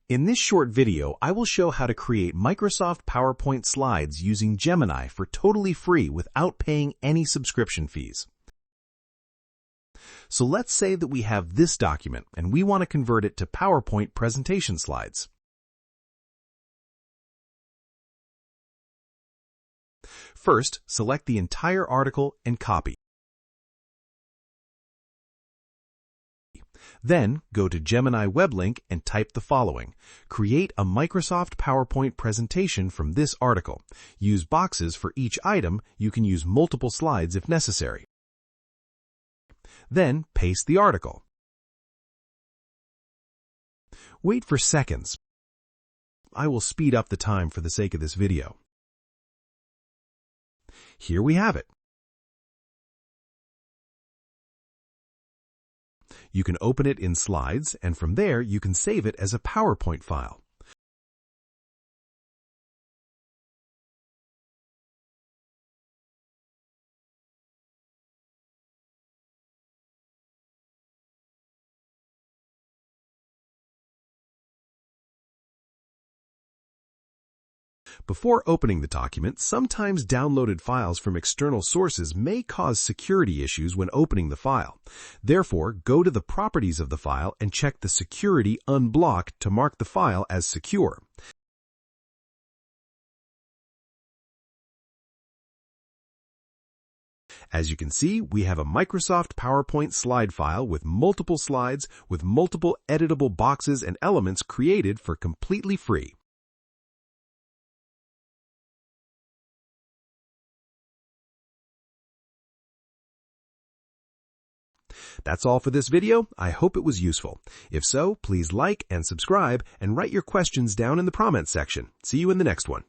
In this short video, I will show how to create Microsoft PowerPoint slides using Gemini for totally free without paying any subscription fees. So let's say that we have this document and we want to convert it to PowerPoint presentation slides. First, select the entire article and copy. Then, go to Gemini web link and type the following. Create a Microsoft PowerPoint presentation from this article. Use boxes for each item. You can use multiple slides if necessary. Then, paste the article. Wait for seconds. I will speed up the time for the sake of this video. Here we have it. You can open it in Slides, and from there you can save it as a PowerPoint file. Before opening the document, sometimes downloaded files from external sources may cause security issues when opening the file. Therefore, go to the properties of the file and check the Security Unblock to mark the file as secure. As you can see, we have a Microsoft PowerPoint slide file with multiple slides with multiple editable boxes and elements created for completely free. That's all for this video. I hope it was useful. If so, please like and subscribe and write your questions down in the comments section. See you in the next one.